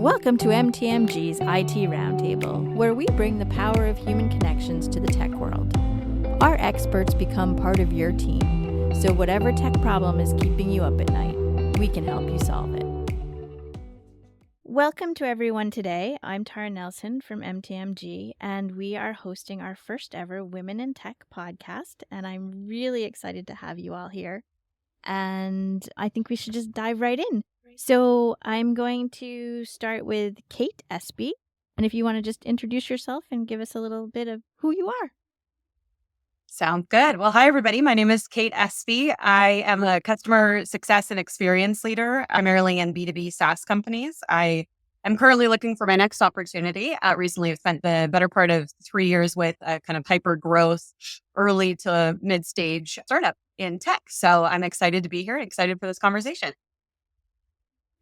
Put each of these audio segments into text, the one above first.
Welcome to MTMG's IT Roundtable, where we bring the power of human connections to the tech world. Our experts become part of your team, so whatever tech problem is keeping you up at night, we can help you solve it. Welcome to everyone today. I'm Tara Nelson from MTMG, and we are hosting our first ever Women in Tech podcast, and I'm really excited to have you all here. And I think we should just dive right in. So I'm going to start with Cait Espe. And if you want to just introduce yourself and give us a little bit of who you are. Sounds good. Well, hi, everybody. My name is Cait Espe. I am a customer success and experience leader, primarily in B2B SaaS companies. I am currently looking for my next opportunity. Recently, I've spent the better part of 3 years with a kind of hyper growth, early to mid stage startup in tech. So I'm excited to be here, excited for this conversation.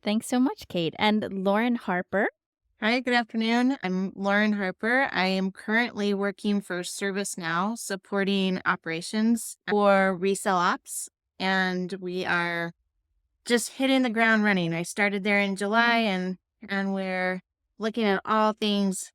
Thanks so much, Cait. And Lauren Harper. Hi, good afternoon. I'm Lauren Harper. I am currently working for ServiceNow, supporting operations for resale ops, and we are just hitting the ground running. I started there in July, and we're looking at all things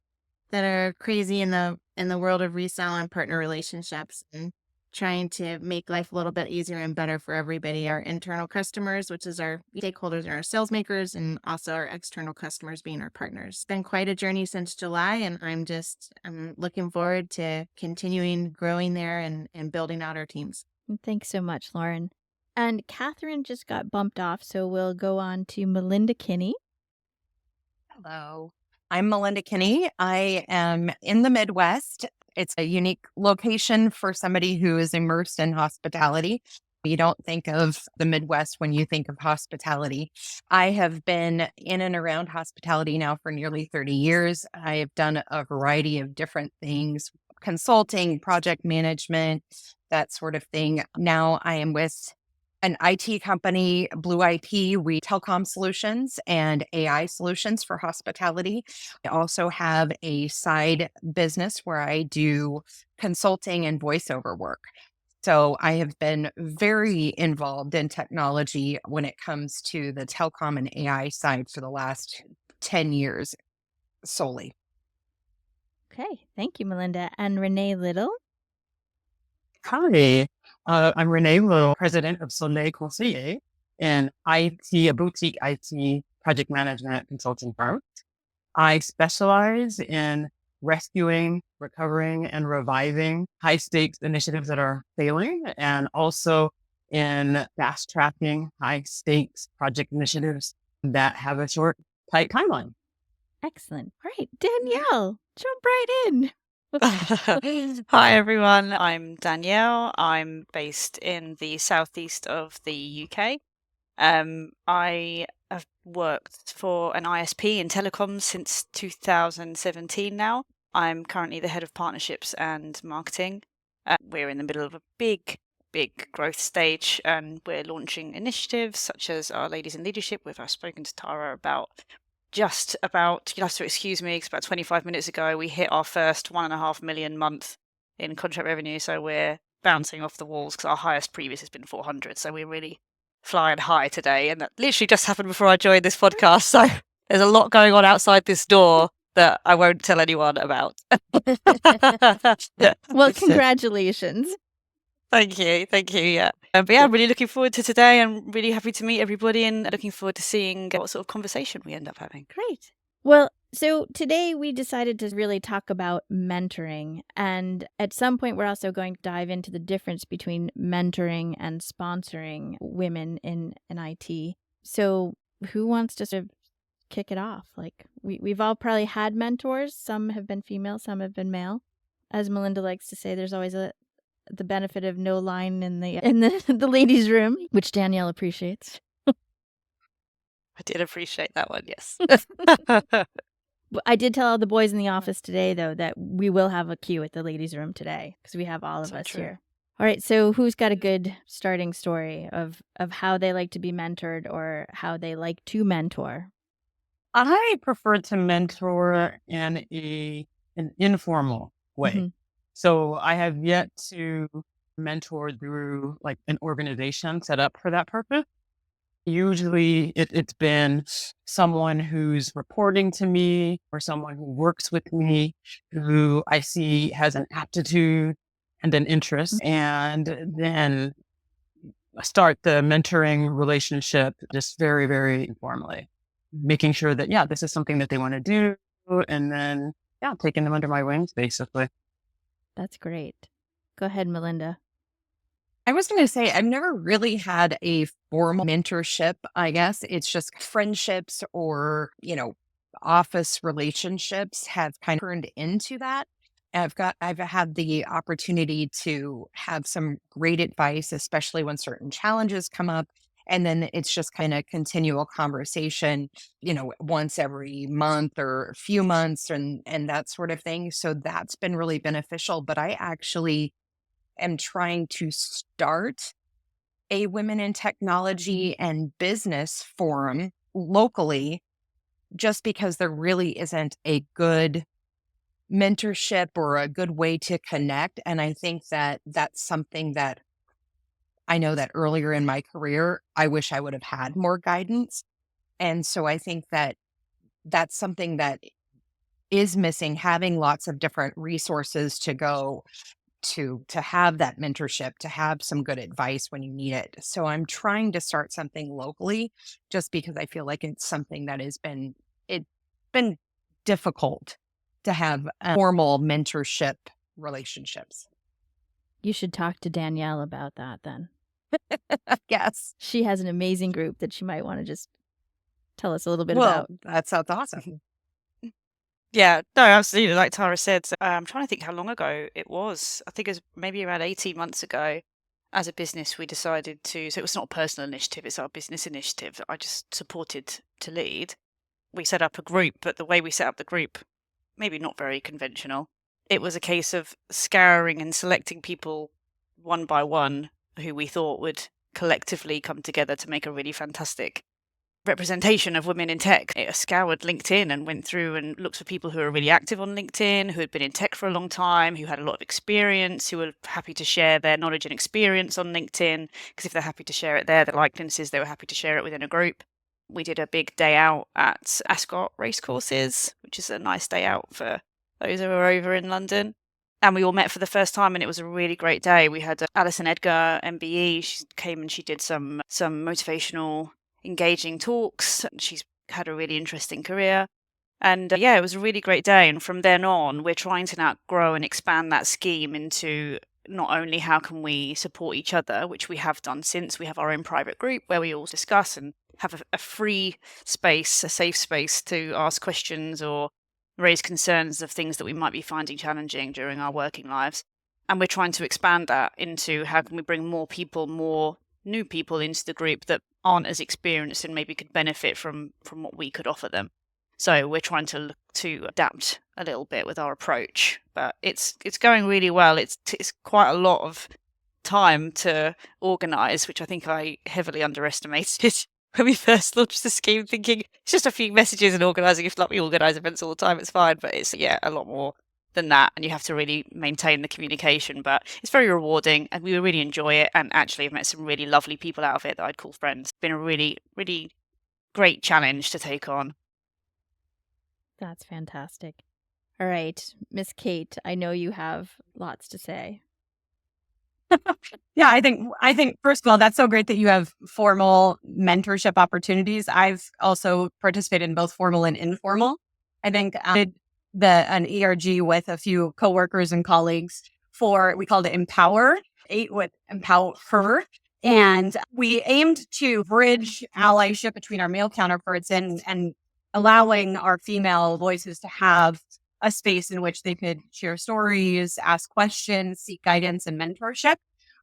that are crazy in the world of resale and partner relationships, and trying to make life a little bit easier and better for everybody, our internal customers, which is our stakeholders and our sales makers, and also our external customers being our partners. It's been quite a journey since July, and I'm looking forward to continuing growing there and building out our teams. Thanks so much, Lauren. And Catherine just got bumped off, so we'll go on to Melinda Kinney. Hello. I'm Melinda Kinney. I am in the Midwest. It's a unique location for somebody who is immersed in hospitality. You don't think of the Midwest when you think of hospitality. I have been in and around hospitality now for nearly 30 years. I have done a variety of different things, consulting, project management, that sort of thing. Now I am with an IT company, Blue IP. We telecom solutions and AI solutions for hospitality. I also have a side business where I do consulting and voiceover work. So I have been very involved in technology when it comes to the telecom and AI side for the last 10 years solely. Okay, thank you, Melinda. And Rene Little. Hi, I'm Rene Little, president of Soleil Conseiller, an a boutique IT project management consulting firm. I specialize in rescuing, recovering, and reviving high stakes initiatives that are failing, and also in fast tracking high stakes project initiatives that have a short, tight timeline. Excellent. All right, Danielle, jump right in. Hi everyone, I'm Danielle. I'm based in the southeast of the UK. I have worked for an ISP in telecoms since 2017 now. I'm currently the head of partnerships and marketing. We're in the middle of a big growth stage, and we're launching initiatives such as our Ladies in Leadership, which I've spoken to Tara about. Just about, you'll have to excuse me, because about 25 minutes ago, we hit our first 1.5 million month in contract revenue. So we're bouncing off the walls because our highest previous has been 400. So we're really flying high today. And that literally just happened before I joined this podcast. So there's a lot going on outside this door that I won't tell anyone about. Well, congratulations. Thank you. Yeah. But yeah, I'm really looking forward to today. I'm really happy to meet everybody and looking forward to seeing what sort of conversation we end up having. Great. Well, so today we decided to really talk about mentoring. And at some point, we're also going to dive into the difference between mentoring and sponsoring women in IT. So who wants to sort of kick it off? Like we've all probably had mentors. Some have been female, some have been male. As Melinda likes to say, there's always the benefit of no line in the ladies' room, which Danielle appreciates. I did appreciate that one, yes. I did tell all the boys in the office today, though, that we will have a queue at the ladies' room today because we have all of us here. All right, so who's got a good starting story of how they like to be mentored or how they like to mentor? I prefer to mentor in an informal way. Mm-hmm. So I have yet to mentor through like an organization set up for that purpose. Usually it's been someone who's reporting to me or someone who works with me who I see has an aptitude and an interest, and then start the mentoring relationship just very, very informally, making sure that, yeah, this is something that they want to do. And then, yeah, taking them under my wings, basically. That's great. Go ahead, Melinda. I was going to say, I've never really had a formal mentorship, I guess. It's just friendships or, office relationships have kind of turned into that. I've had the opportunity to have some great advice, especially when certain challenges come up. And then it's just kind of continual conversation, once every month or a few months and that sort of thing. So that's been really beneficial. But I actually am trying to start a women in technology and business forum locally just because there really isn't a good mentorship or a good way to connect. And I think that that's something that I know that earlier in my career, I wish I would have had more guidance. And so I think that that's something that is missing, having lots of different resources to go to have that mentorship, to have some good advice when you need it. So I'm trying to start something locally just because I feel like it's something that it's been difficult to have formal mentorship relationships. You should talk to Danielle about that then. Yes. She has an amazing group that she might want to just tell us a little bit Well, about. that sounds awesome. Yeah, no, absolutely. Like Tara said, I'm trying to think how long ago it was. I think it was maybe around 18 months ago. As a business, we decided to, so it was not a personal initiative, it's our business initiative that I just supported to lead. We set up a group, but the way we set up the group, maybe not very conventional. It was a case of scouring and selecting people one by one who we thought would collectively come together to make a really fantastic representation of women in tech. I scoured LinkedIn and went through and looked for people who are really active on LinkedIn, who had been in tech for a long time, who had a lot of experience, who were happy to share their knowledge and experience on LinkedIn. Because if they're happy to share it there, the likeliness is they were happy to share it within a group. We did a big day out at Ascot Racecourses, which is a nice day out for those who are over in London. And we all met for the first time, and it was a really great day. We had Alison Edgar, MBE. She came and she did some motivational engaging talks. She's had a really interesting career. And yeah, it was a really great day. And from then on, we're trying to now grow and expand that scheme into not only how can we support each other, which we have done since. We have our own private group where we all discuss and have a free space, a safe space to ask questions or raise concerns of things that we might be finding challenging during our working lives. And we're trying to expand that into how can we bring more people, more new people into the group that aren't as experienced and maybe could benefit from what we could offer them. So we're trying to look to adapt a little bit with our approach, but it's going really well. It's quite a lot of time to organise, which I think I heavily underestimated when we first launched the scheme, thinking it's just a few messages and organising. If like we organise events all the time, it's fine, but it's a lot more than that, and you have to really maintain the communication. But it's very rewarding, and we really enjoy it. And actually, I've met some really lovely people out of it that I'd call friends. It's been a really, really great challenge to take on. That's fantastic. All right, Miss Cait, I know you have lots to say. Yeah, I think first of all, that's so great that you have formal mentorship opportunities. I've also participated in both formal and informal. I think I did an ERG with a few coworkers and colleagues we called it Empower, with Empower Her. And we aimed to bridge allyship between our male counterparts and allowing our female voices to have a space in which they could share stories, ask questions, seek guidance and mentorship.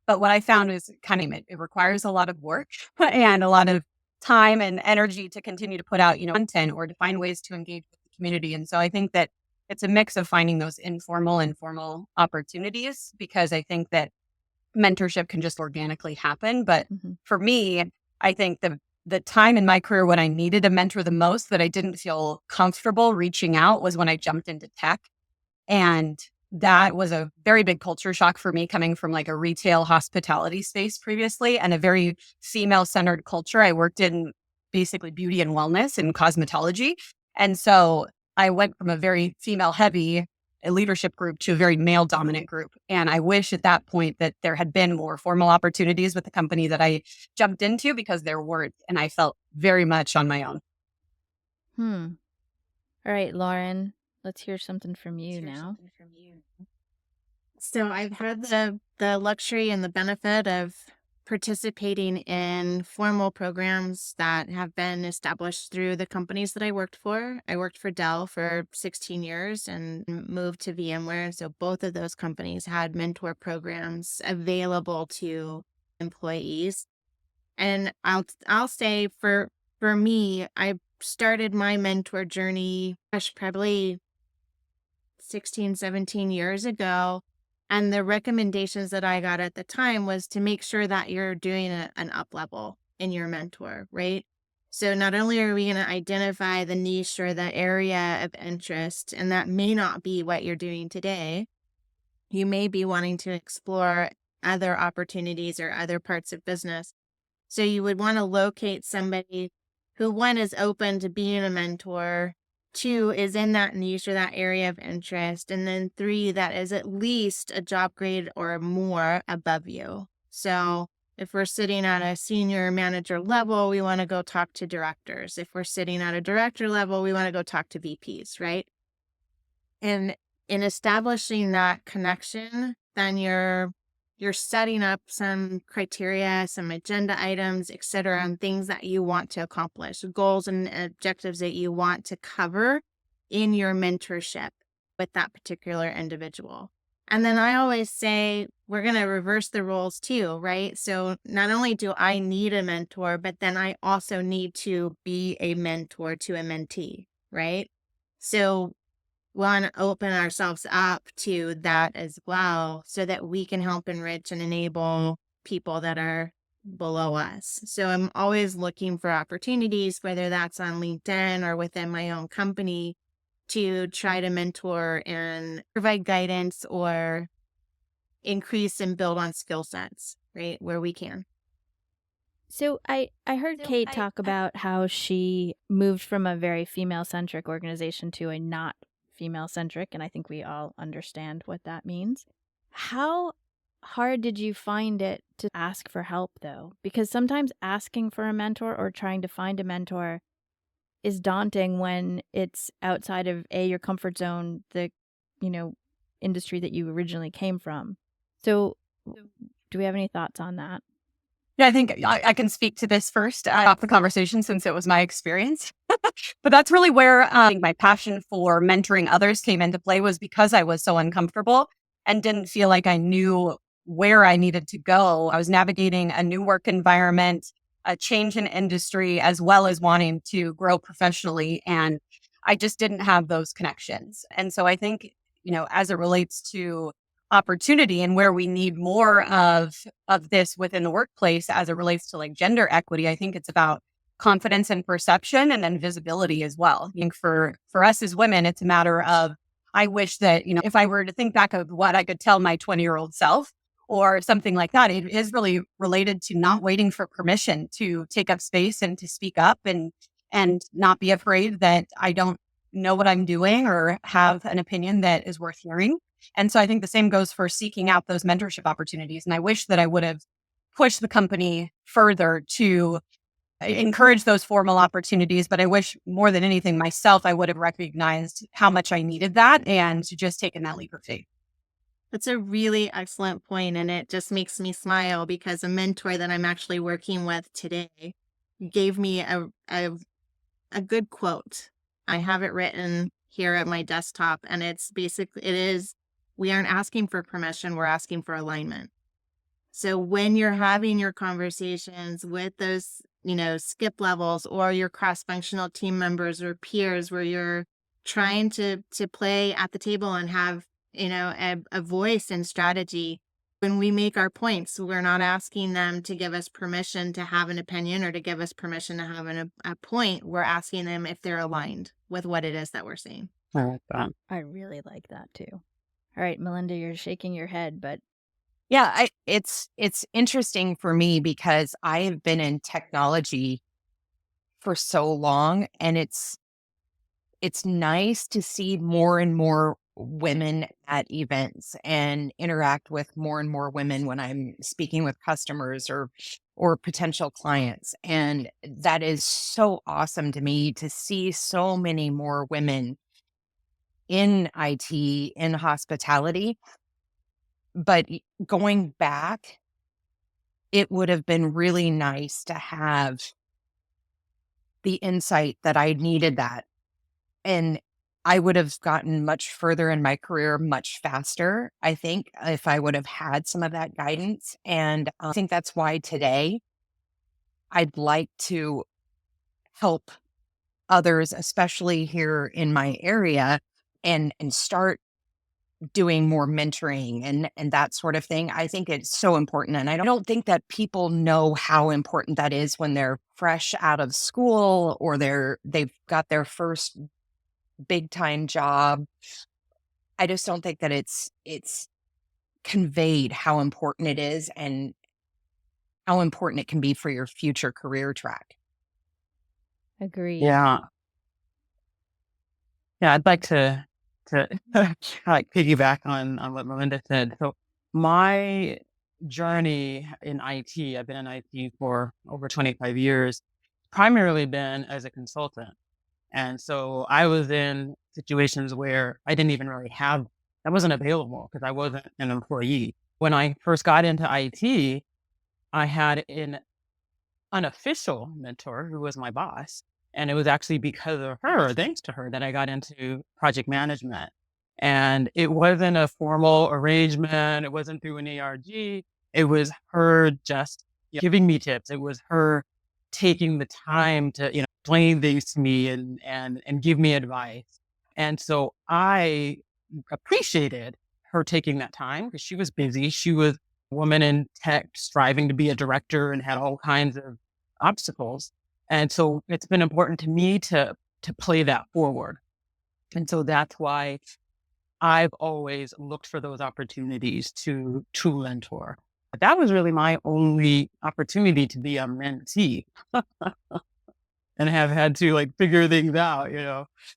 But what I found is it requires a lot of work and a lot of time and energy to continue to put out, content or to find ways to engage with the community. And so I think that it's a mix of finding those informal and formal opportunities, because I think that mentorship can just organically happen. But for me, I think the time in my career when I needed a mentor the most that I didn't feel comfortable reaching out was when I jumped into tech. And that was a very big culture shock for me coming from like a retail hospitality space previously and a very female centered culture. I worked in basically beauty and wellness and cosmetology. And so I went from a very female heavy leadership group to a very male dominant group. And I wish at that point that there had been more formal opportunities with the company that I jumped into, because there weren't. And I felt very much on my own. All right, Lauren, let's hear something from you now. So I've had the luxury and the benefit of participating in formal programs that have been established through the companies that I worked for. I worked for Dell for 16 years and moved to VMware. So both of those companies had mentor programs available to employees. And I'll say for me, I started my mentor journey probably 16, 17 years ago. And the recommendations that I got at the time was to make sure that you're doing an up level in your mentor, right? So not only are we going to identify the niche or the area of interest, and that may not be what you're doing today, you may be wanting to explore other opportunities or other parts of business. So you would want to locate somebody who, one, is open to being a mentor, two, is in that niche or that area of interest, and then three, that is at least a job grade or more above you. So if we're sitting at a senior manager level, we want to go talk to directors. If we're sitting at a director level, we want to go talk to VPs, right? And in establishing that connection, then you're setting up some criteria, some agenda items, et cetera, and things that you want to accomplish, goals and objectives that you want to cover in your mentorship with that particular individual. And then I always say, we're going to reverse the roles too, right? So not only do I need a mentor, but then I also need to be a mentor to a mentee, right? So we want to open ourselves up to that as well, so that we can help enrich and enable people that are below us. So I'm always looking for opportunities, whether that's on LinkedIn or within my own company, to try to mentor and provide guidance or increase and build on skill sets, right, where we can. So I heard Cait talk about how she moved from a very female-centric organization to a not female-centric, and I think we all understand what that means. How hard did you find it to ask for help, though? Because sometimes asking for a mentor or trying to find a mentor is daunting when it's outside of your comfort zone, the industry that you originally came from. So do we have any thoughts on that? Yeah, I think I can speak to this first off the conversation, since it was my experience. But that's really where I think my passion for mentoring others came into play, was because I was so uncomfortable and didn't feel like I knew where I needed to go. I was navigating a new work environment, a change in industry, as well as wanting to grow professionally. And I just didn't have those connections. And so I think, as it relates to opportunity and where we need more of this within the workplace as it relates to like gender equity, I think it's about confidence and perception, and then visibility as well. I think for us as women, it's a matter of, I wish that, if I were to think back of what I could tell my 20-year-old self or something like that, it is really related to not waiting for permission to take up space and to speak up, and not be afraid that I don't know what I'm doing or have an opinion that is worth hearing. And so I think the same goes for seeking out those mentorship opportunities. And I wish that I would have pushed the company further to encourage those formal opportunities. But I wish more than anything myself, I would have recognized how much I needed that and just taken that leap of faith. That's a really excellent point, and it just makes me smile because a mentor that I'm actually working with today gave me a good quote. I have it written here at my desktop, and it's basically, we aren't asking for permission, we're asking for alignment. So when you're having your conversations with those, skip levels or your cross-functional team members or peers, where you're trying to play at the table and have, a voice and strategy, when we make our points, we're not asking them to give us permission to have an opinion or to give us permission to have a point. We're asking them if they're aligned with what it is that we're saying. I like that. I really like that too. All right, Melinda, you're shaking your head, but Yeah, it's interesting for me because I have been in technology for so long, and it's nice to see more and more women at events and interact with more and more women when I'm speaking with customers or potential clients. And that is so awesome to me to see so many more women in IT, in hospitality. But going back, it would have been really nice to have the insight that I needed that. And I would have gotten much further in my career much faster, I think, if I would have had some of that guidance. And I think that's why today I'd like to help others, especially here in my area, and start doing more mentoring and that sort of thing. I think it's so important. And I don't think that people know how important that is when they're fresh out of school or they've got their first big time job. I just don't think that it's conveyed how important it is and how important it can be for your future career track. agreed. Yeah. Yeah, I'd like to like piggyback on what Melinda said. So my journey in IT, I've been in IT for over 25 years, primarily been as a consultant. And so I was in situations where I didn't even really have, I wasn't available because I wasn't an employee. When I first got into IT, I had an unofficial mentor who was my boss. And it was actually because of her, thanks to her, that I got into project management. And it wasn't a formal arrangement. It wasn't through an ARG. It was her just giving me tips. It was her taking the time to, explain things to me and give me advice. And so I appreciated her taking that time because she was busy. She was a woman in tech striving to be a director and had all kinds of obstacles. And so it's been important to me to play that forward. And so that's why I've always looked for those opportunities to mentor. But that was really my only opportunity to be a mentee and have had to like figure things out.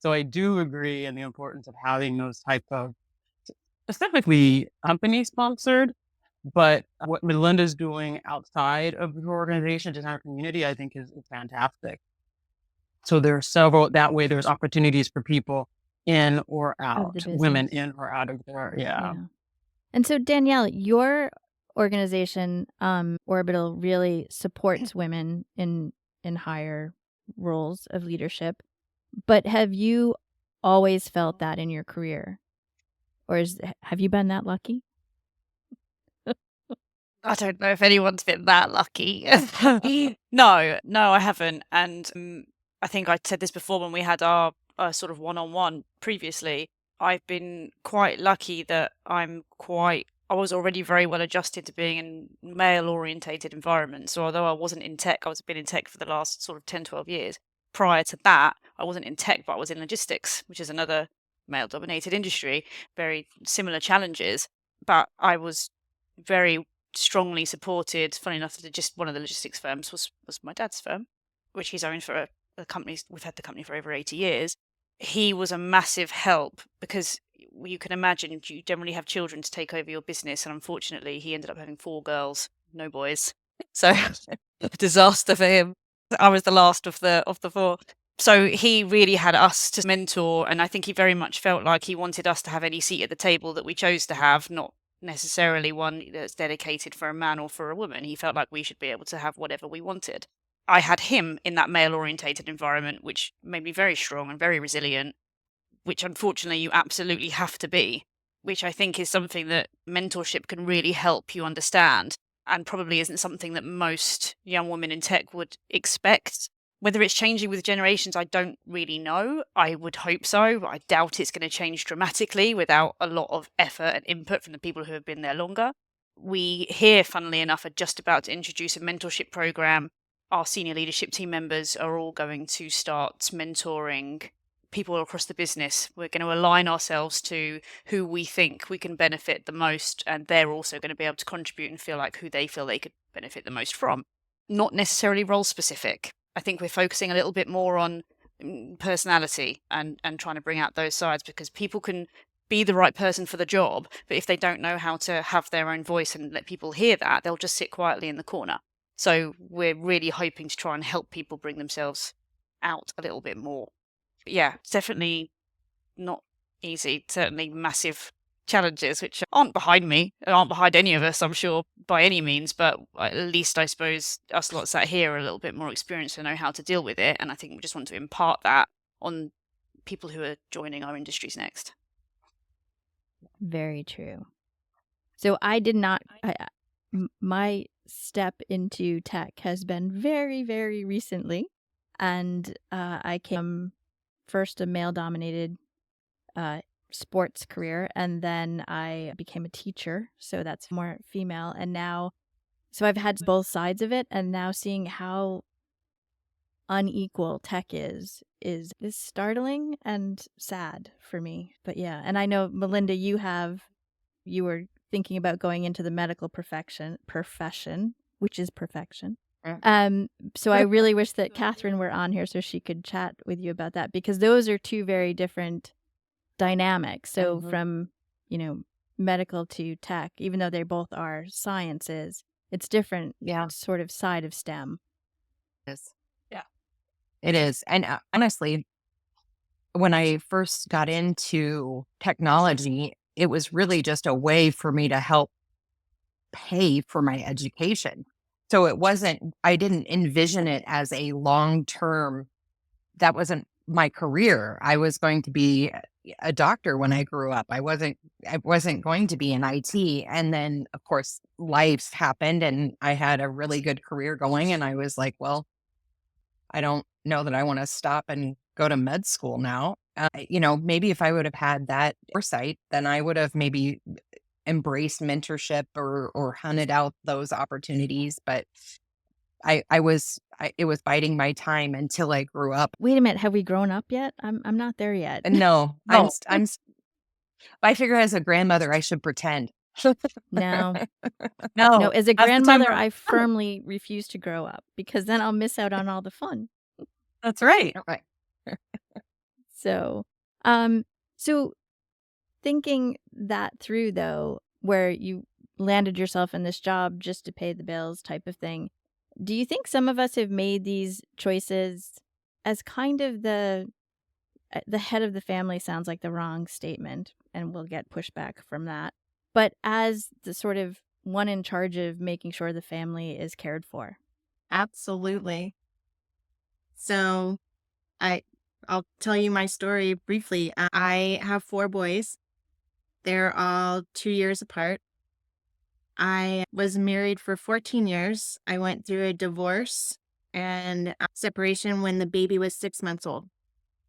So I do agree in the importance of having those type of specifically company sponsored. But what Melinda's doing outside of her organization, just in our community, I think is fantastic. So there are several, that way there's opportunities for people in or Of the out, women business. in or out of there. Yeah. Yeah. And so, Danielle, your organization, Orbital, really supports women in higher roles of leadership. But have you always felt that in your career, or have you been that lucky? I don't know if anyone's been that lucky. No, I haven't. And I think I said this before when we had our sort of one-on-one previously. I've been quite lucky that I was already very well adjusted to being in male-orientated environments. So although I wasn't in tech, been in tech for the last sort of 10, 12 years. Prior to that, I wasn't in tech, but I was in logistics, which is another male-dominated industry, very similar challenges. But I was very strongly supported. Funny enough, that just one of the logistics firms was my dad's firm, which he's owned for a company. We've had the company for over 80 years. He was a massive help because you can imagine you generally have children to take over your business, and unfortunately, he ended up having 4 girls, no boys. So a disaster for him. I was the last of the 4. So he really had us to mentor, and I think he very much felt like he wanted us to have any seat at the table that we chose to have, not necessarily one that's dedicated for a man or for a woman. He felt like we should be able to have whatever we wanted. I had him in that male-orientated environment, which made me very strong and very resilient, which unfortunately you absolutely have to be, which I think is something that mentorship can really help you understand, and probably isn't something that most young women in tech would expect. Whether it's changing with generations, I don't really know. I would hope so, but I doubt it's going to change dramatically without a lot of effort and input from the people who have been there longer. We here, funnily enough, are just about to introduce a mentorship program. Our senior leadership team members are all going to start mentoring people across the business. We're going to align ourselves to who we think we can benefit the most, and they're also going to be able to contribute and feel like who they feel they could benefit the most from. Not necessarily role specific. I think we're focusing a little bit more on personality and trying to bring out those sides, because people can be the right person for the job, but if they don't know how to have their own voice and let people hear that, they'll just sit quietly in the corner. So we're really hoping to try and help people bring themselves out a little bit more. But yeah, it's definitely not easy. Certainly massive challenges, which aren't behind me, aren't behind any of us, I'm sure, by any means. But at least I suppose us lot sat here are a little bit more experienced to know how to deal with it. And I think we just want to impart that on people who are joining our industries next. Very true. So I did not, my step into tech has been very, very recently. And I came first a male-dominated sports career, and then I became a teacher, so that's more female. And now, so I've had both sides of it, and now seeing how unequal tech is startling and sad for me. But yeah, and I know, Melinda, you were thinking about going into the medical profession, which is perfection. So I really wish that Catherine were on here so she could chat with you about that, because those are two very different dynamics. So from, medical to tech, even though they both are sciences, it's different sort of side of STEM. It is. And honestly, when I first got into technology, it was really just a way for me to help pay for my education. So I didn't envision it as a long-term, that wasn't my career. I was going to be a doctor when I grew up. I wasn't going to be in IT. And then of course life happened and I had a really good career going. And I was like, well, I don't know that I want to stop and go to med school now. Maybe if I would have had that foresight, then I would have maybe embraced mentorship or hunted out those opportunities. But it was biding my time until I grew up. Wait a minute, have we grown up yet? I'm not there yet. No, I figure as a grandmother, I should pretend. No. No, As a grandmother, I firmly refuse to grow up, because then I'll miss out on all the fun. That's right. Right. So, so thinking that through, though, where you landed yourself in this job just to pay the bills type of thing, do you think some of us have made these choices as kind of the head of the family? Sounds like the wrong statement, and we'll get pushback from that. But as the sort of one in charge of making sure the family is cared for. Absolutely. So I'll tell you my story briefly. I have 4 boys. They're all 2 years apart. I was married for 14 years. I went through a divorce and separation when the baby was 6 months old.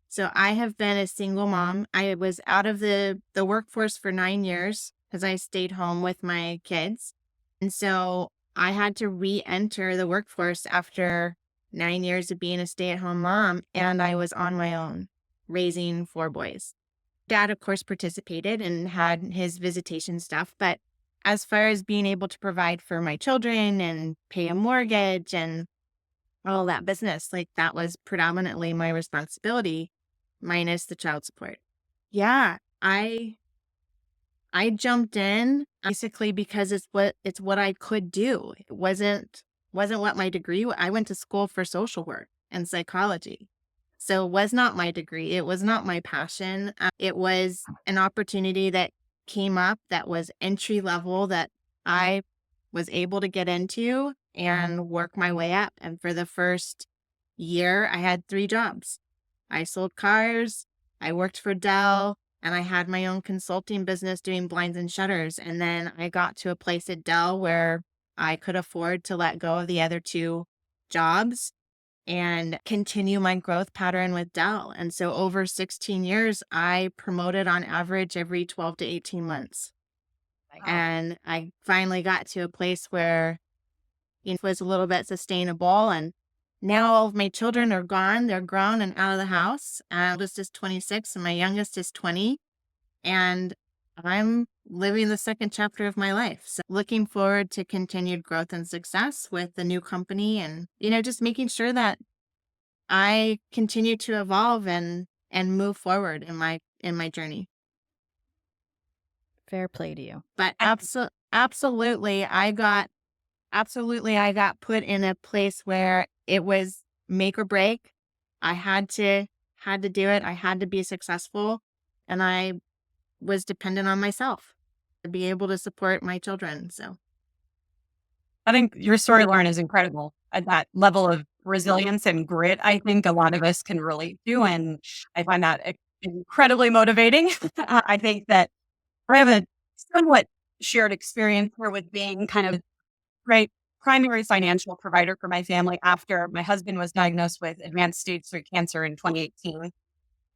So I have been a single mom. I was out of the workforce for 9 years because I stayed home with my kids. And so I had to re-enter the workforce after 9 years of being a stay-at-home mom, and I was on my own raising 4 boys. Dad, of course, participated and had his visitation stuff, but as far as being able to provide for my children and pay a mortgage and all that business, like that was predominantly my responsibility, minus the child support. Yeah, I jumped in basically because it's what I could do. It wasn't what my degree. I went to school for social work and psychology. So it was not my degree. It was not my passion. It was an opportunity that came up that was entry level that I was able to get into and work my way up. And for the first year, I had 3 jobs. I sold cars, I worked for Dell, and I had my own consulting business doing blinds and shutters. And then I got to a place at Dell where I could afford to let go of the other 2 jobs and continue my growth pattern with Dell. And so over 16 years, I promoted on average every 12 to 18 months. Wow. And I finally got to a place where it was a little bit sustainable. And now all of my children are gone. They're grown and out of the house. My oldest is 26 and my youngest is 20. And I'm living the second chapter of my life. So looking forward to continued growth and success with the new company and, just making sure that I continue to evolve and move forward in my journey. Fair play to you. But absolutely, I got put in a place where it was make or break. I had to do it. I had to be successful, and I was dependent on myself to be able to support my children. So I think your story, Lauren, is incredible. At that level of resilience and grit, I think a lot of us can relate to. And I find that incredibly motivating. I think that I have a somewhat shared experience here with being kind of primary financial provider for my family after my husband was diagnosed with advanced stage 3 cancer in 2018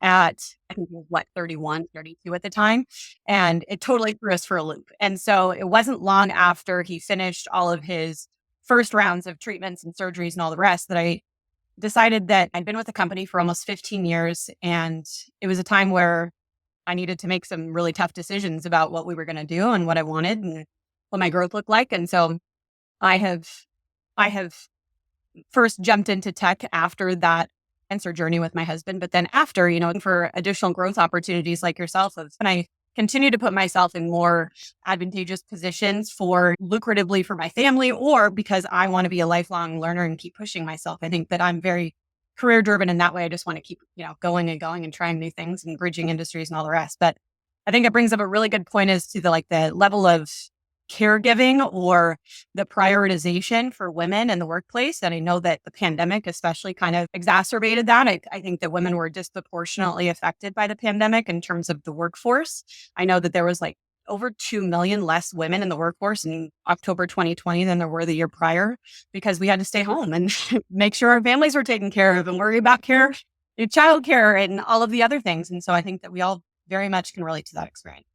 at, I think he was 31, 32 at the time. And it totally threw us for a loop. And so it wasn't long after he finished all of his first rounds of treatments and surgeries and all the rest that I decided that I'd been with the company for almost 15 years. And it was a time where I needed to make some really tough decisions about what we were going to do and what I wanted and what my growth looked like. And so I have first jumped into tech after that cancer journey with my husband, but then after, for additional growth opportunities like yourself, and I continue to put myself in more advantageous positions for lucratively for my family, or because I want to be a lifelong learner and keep pushing myself. I think that I'm very career driven in that way. I just want to keep, going and trying new things and bridging industries and all the rest. But I think it brings up a really good point as to the level of caregiving or the prioritization for women in the workplace. And I know that the pandemic especially kind of exacerbated that. I think that women were disproportionately affected by the pandemic in terms of the workforce. I know that there was over 2 million less women in the workforce in October 2020 than there were the year prior because we had to stay home and make sure our families were taken care of and worry about child care and all of the other things. And so I think that we all very much can relate to that experience.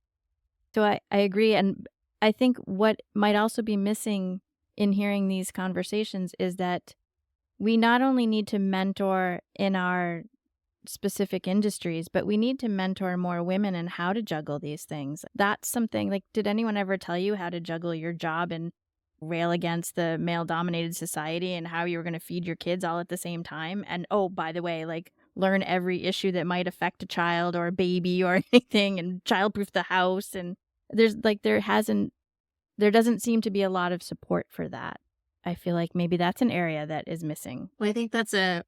So I agree. And I think what might also be missing in hearing these conversations is that we not only need to mentor in our specific industries, but we need to mentor more women in how to juggle these things. That's something did anyone ever tell you how to juggle your job and rail against the male-dominated society and how you were going to feed your kids all at the same time? And oh, by the way, learn every issue that might affect a child or a baby or anything and childproof the house. And there doesn't seem to be a lot of support for that. I feel like maybe that's an area that is missing. Well, I think that's a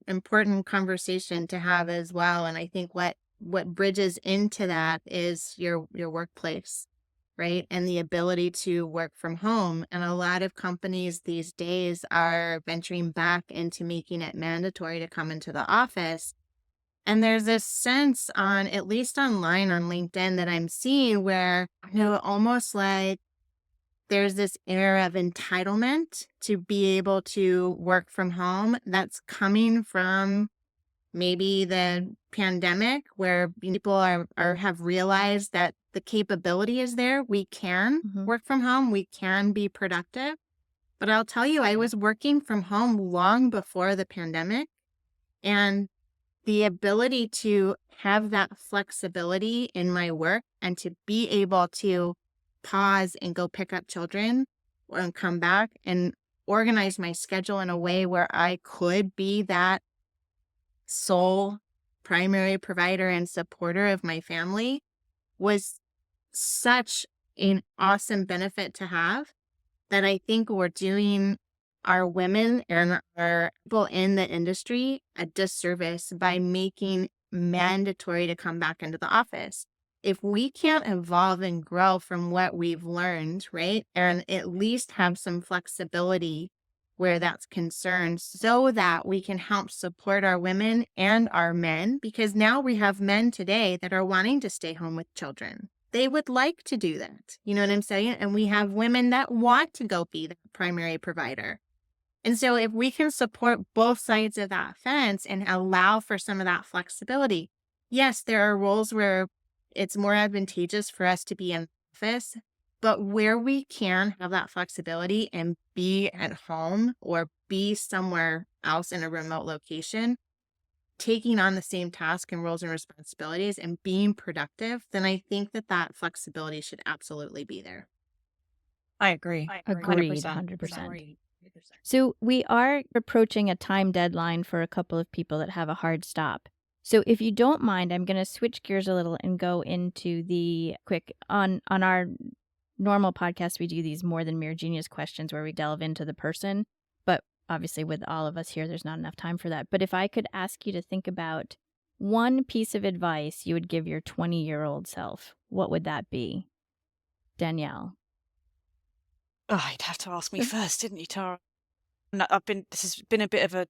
important conversation to have as well. And I think what bridges into that is your workplace, right? And the ability to work from home. And a lot of companies these days are venturing back into making it mandatory to come into the office. And there's this sense at least online on LinkedIn that I'm seeing where, almost like there's this air of entitlement to be able to work from home that's coming from maybe the pandemic where people have realized that the capability is there. We can work from home. We can be productive. But I'll tell you, I was working from home long before the pandemic, and the ability to have that flexibility in my work and to be able to pause and go pick up children and come back and organize my schedule in a way where I could be that sole primary provider and supporter of my family was such an awesome benefit to have that I think we're doing our women and our people in the industry a disservice by making mandatory to come back into the office. If we can't evolve and grow from what we've learned, right, and at least have some flexibility where that's concerned so that we can help support our women and our men, because now we have men today that are wanting to stay home with children. They would like to do that. You know what I'm saying? And we have women that want to go be the primary provider. And so if we can support both sides of that fence and allow for some of that flexibility, yes, there are roles where it's more advantageous for us to be in the office, But where we can have that flexibility and be at home or be somewhere else in a remote location, taking on the same task and roles and responsibilities and being productive, then I think that flexibility should absolutely be there. I agree. Agreed, 100%. So we are approaching a time deadline for a couple of people that have a hard stop. So if you don't mind, I'm going to switch gears a little and go into the quick on our normal podcast. We do these more than mere genius questions where we delve into the person, but obviously with all of us here, there's not enough time for that. But if I could ask you to think about one piece of advice you would give your 20-year-old self, what would that be? Danielle. Oh, you'd have to ask me first, didn't you, Tara? And this has been a bit of a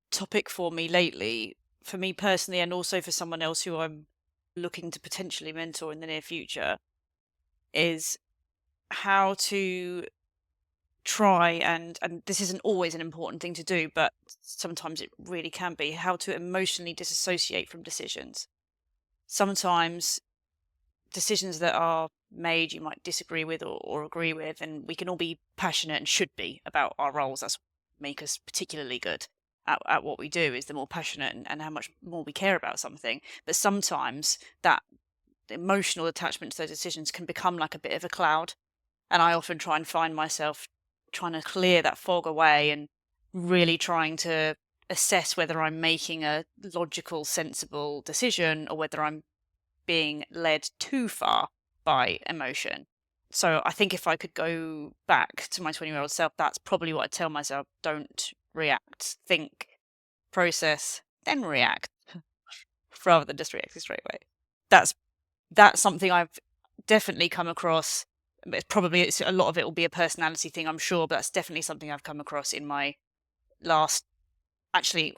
topic for me lately, for me personally, and also for someone else who I'm looking to potentially mentor in the near future, is how to try and this isn't always an important thing to do, but sometimes it really can be, how to emotionally disassociate from decisions. Sometimes decisions that are made you might disagree with or agree with, and we can all be passionate and should be about our roles. That's what make us particularly good at what we do, is the more passionate and how much more we care about something. But sometimes that emotional attachment to those decisions can become like a bit of a cloud, and I often try and find myself trying to clear that fog away and really trying to assess whether I'm making a logical, sensible decision or whether I'm being led too far by emotion. So I think if I could go back to my 20-year-old self, that's probably what I'd tell myself. Don't react, think, process, then react, rather than just reacting straight away. That's something I've definitely come across. It's a lot of it will be a personality thing, I'm sure, but that's definitely something I've come across in my last, actually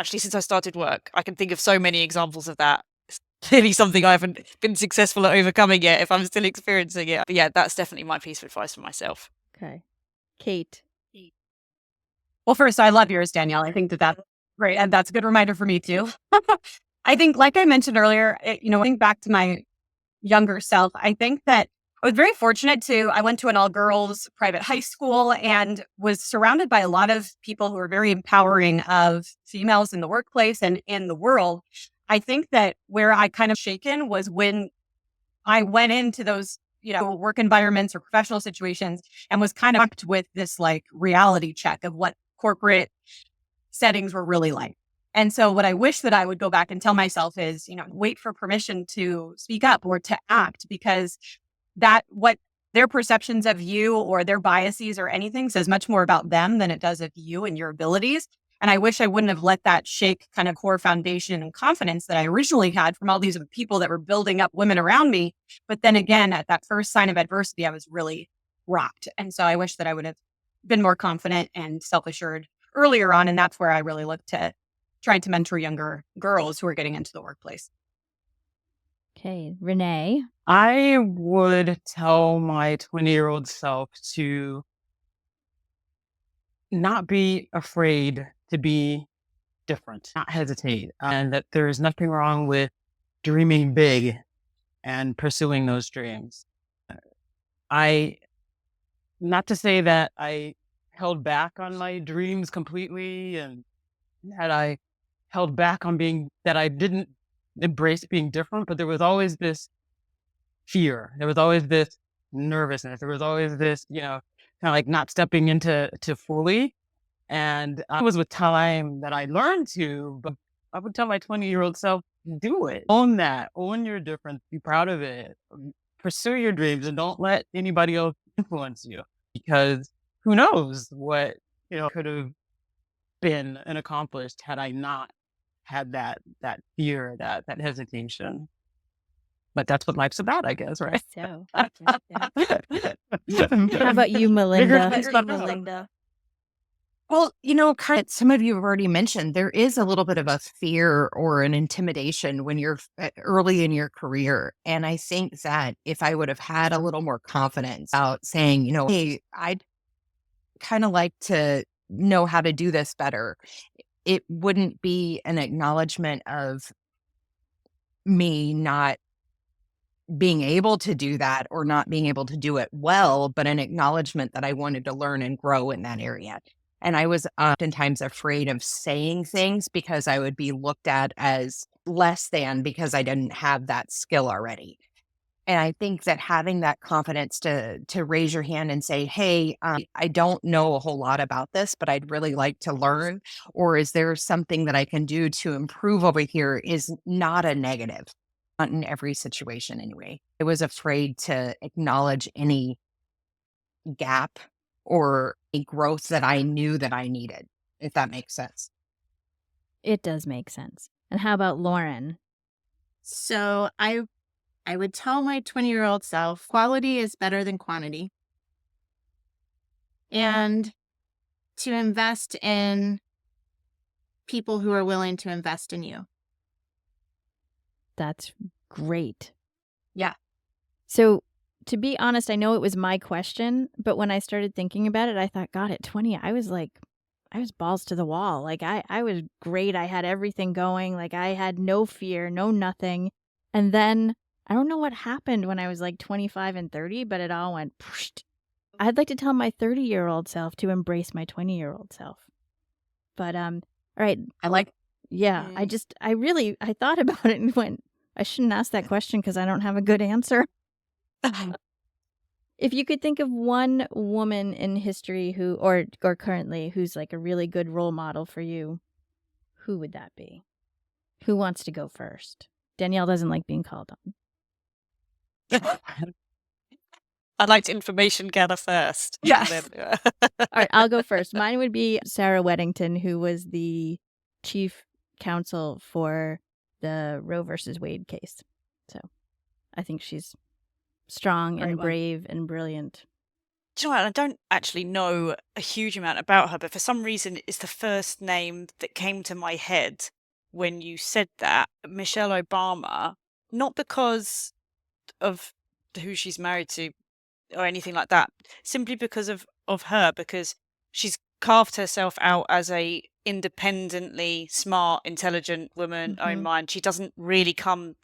since I started work. I can think of so many examples of that. It's clearly something I haven't been successful at overcoming yet, if I'm still experiencing it. But yeah, that's definitely my piece of advice for myself. Okay. Cait. Well, first, I love yours, Danielle. I think that's great. And that's a good reminder for me too. I think, like I mentioned earlier, think back to my younger self. I think that I was very fortunate I went to an all girls private high school and was surrounded by a lot of people who were very empowering of females in the workplace and in the world. I think that where I kind of shaken was when I went into those, work environments or professional situations and was kind of with this like reality check of what corporate settings were really like. And so what I wish that I would go back and tell myself is, wait for permission to speak up or to act, because what their perceptions of you or their biases or anything says much more about them than it does of you and your abilities. And I wish I wouldn't have let that shake kind of core foundation and confidence that I originally had from all these people that were building up women around me. But then again, at that first sign of adversity, I was really rocked. And so I wish that I would have been more confident and self-assured earlier on. And that's where I really look to trying to mentor younger girls who are getting into the workplace. Okay. Rene. I would tell my 20-year-old self to not be afraid to be different, not hesitate, and that there is nothing wrong with dreaming big and pursuing those dreams. Not to say that I held back on my dreams completely and that I held back on that I didn't embrace being different, but there was always this fear. There was always this nervousness. There was always this, kind of like not stepping into fully. And it was with time that I learned to, but I would tell my 20-year-old self, do it. Own that. Own your difference. Be proud of it. Pursue your dreams and don't let anybody else influence you, because who knows what, could have been and accomplished had I not had that fear, that hesitation. But that's what life's about, I guess, right? So. How about you, Melinda? Well, kind of some of you have already mentioned there is a little bit of a fear or an intimidation when you're early in your career. And I think that if I would have had a little more confidence about saying, hey, I'd kind of like to know how to do this better, it wouldn't be an acknowledgement of me not being able to do that or not being able to do it well, but an acknowledgement that I wanted to learn and grow in that area. And I was oftentimes afraid of saying things because I would be looked at as less than because I didn't have that skill already. And I think that having that confidence to raise your hand and say, "Hey, I don't know a whole lot about this, but I'd really like to learn," or "Is there something that I can do to improve over here?" is not a negative, not in every situation anyway. I was afraid to acknowledge any gap or a growth that I knew that I needed, if that makes sense. It does make sense. And how about Lauren? So I would tell my 20-year-old self, quality is better than quantity. And to invest in people who are willing to invest in you. That's great. Yeah. So, to be honest, I know it was my question, but when I started thinking about it, I thought, God, at 20, I was balls to the wall. Like, I was great. I had everything going. Like, I had no fear, no nothing. And then I don't know what happened when I was like 25 and 30, but it all went psh. I'd like to tell my 30-year-old self to embrace my 20-year-old self. But, all right. I like Yeah, I thought about it and went, I shouldn't ask that question because I don't have a good answer. If you could think of one woman in history who, or currently, who's like a really good role model for you, who would that be? Who wants to go first? Danielle doesn't like being called on. I'd like to information gather first. Yes. Then, All right, I'll go first. Mine would be Sarah Weddington, who was the chief counsel for the Roe versus Wade case. So I think she's strong and brave and brilliant. Do you know what? I don't actually know a huge amount about her, but for some reason, it's the first name that came to my head when you said that. Michelle Obama, not because of who she's married to or anything like that, simply because of her, because she's carved herself out as a independently smart, intelligent woman, own mind. She doesn't really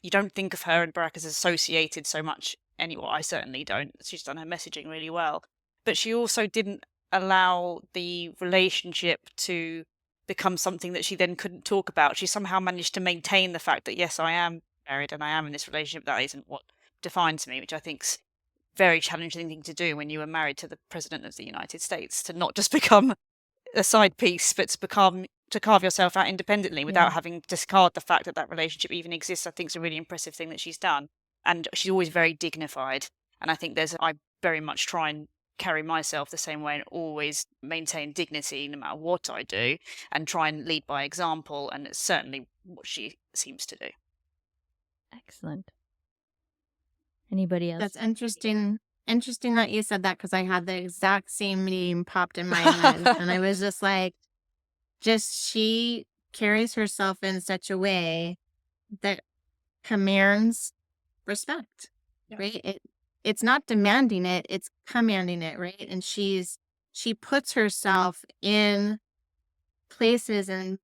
you don't think of her and Barack as associated so much anymore. I certainly don't. She's done her messaging really well. But she also didn't allow the relationship to become something that she then couldn't talk about. She somehow managed to maintain the fact that, yes, I am married and I am in this relationship. That isn't what defines me, which I think's very challenging thing to do when you are married to the president of the United States, to not just become a side piece, but to carve yourself out independently without having to discard the fact that that relationship even exists. I think is a really impressive thing that she's done. And she's always very dignified. And I think I very much try and carry myself the same way and always maintain dignity no matter what I do and try and lead by example. And it's certainly what she seems to do. Excellent. Anybody else? That's interesting. Interesting that you said that because I had the exact same meme popped in my head. And I was just like, she carries herself in such a way that commands respect, right? It's not demanding it, it's commanding it, right? And she puts herself in places and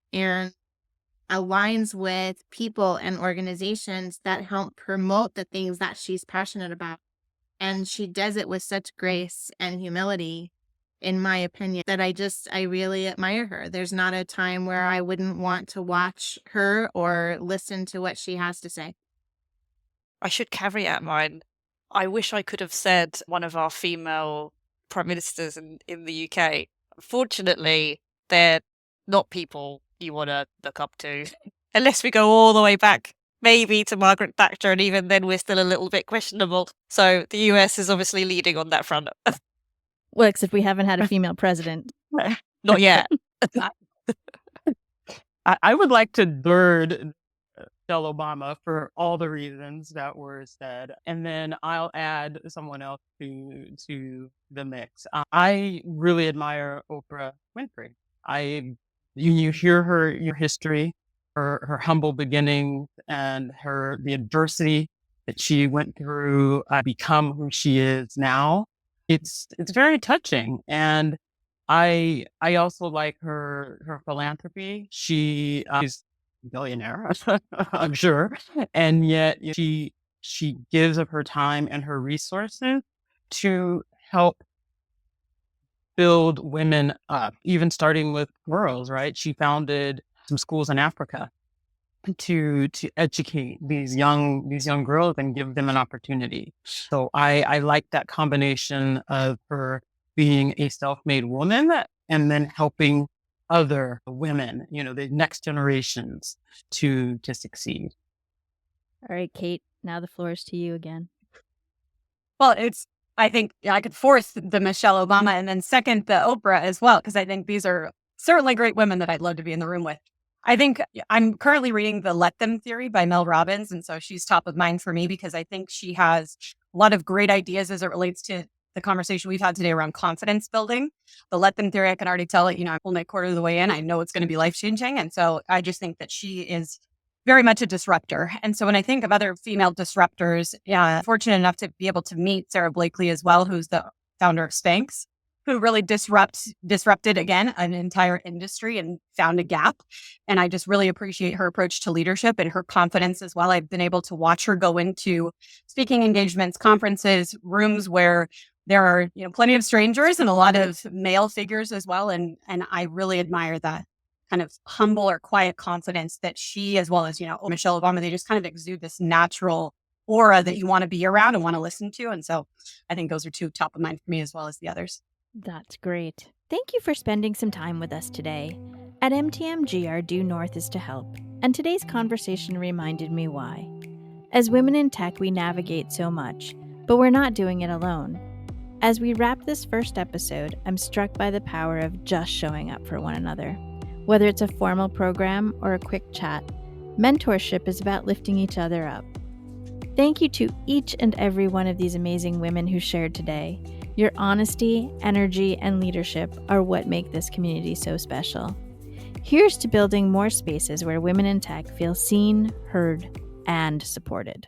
aligns with people and organizations that help promote the things that she's passionate about. And she does it with such grace and humility, in my opinion, that I really admire her. There's not a time where I wouldn't want to watch her or listen to what she has to say. I should caveat mine. I wish I could have said one of our female prime ministers in the UK. Unfortunately, they're not people you want to look up to, unless we go all the way back, maybe to Margaret Thatcher, and even then we're still a little bit questionable. So the US is obviously leading on that front. Well, except we haven't had a female president. Not yet. I would like to bird Michelle Obama for all the reasons that were said, and then I'll add someone else to the mix. I really admire Oprah Winfrey. You hear your history, her humble beginnings, and the adversity that she went through, become who she is now. It's very touching, and I also like her philanthropy. She's a billionaire, I'm sure, and yet she she gives of her time and her resources to help build women up, even starting with girls, right? She founded some schools in Africa to educate these young girls and give them an opportunity. So I like that combination of her being a self-made woman and then helping other women, the next generations to succeed. All right, Cait, now the floor is to you again. Well, I think I could force the Michelle Obama and then second the Oprah as well, because I think these are certainly great women that I'd love to be in the room with. I think I'm currently reading The Let Them Theory by Mel Robbins. And so she's top of mind for me because I think she has a lot of great ideas as it relates to the conversation we've had today around confidence building. The Let Them Theory, I can already tell it, I'm only a quarter of the way in. I know it's going to be life-changing. And so I just think that she is very much a disruptor. And so when I think of other female disruptors, fortunate enough to be able to meet Sarah Blakely as well, who's the founder of Spanx, who really disrupted, again, an entire industry and found a gap. And I just really appreciate her approach to leadership and her confidence as well. I've been able to watch her go into speaking engagements, conferences, rooms where there are plenty of strangers and a lot of male figures as well. And I really admire that kind of humble or quiet confidence that she, as well as, Michelle Obama, they just kind of exude this natural aura that you want to be around and want to listen to. And so I think those are two top of mind for me as well as the others. That's great. Thank you for spending some time with us today. At MTMG, our due north is to help, and today's conversation reminded me why. As women in tech, we navigate so much, but we're not doing it alone. As we wrap this first episode, I'm struck by the power of just showing up for one another. Whether it's a formal program or a quick chat, mentorship is about lifting each other up. Thank you to each and every one of these amazing women who shared today. Your honesty, energy, and leadership are what make this community so special. Here's to building more spaces where women in tech feel seen, heard, and supported.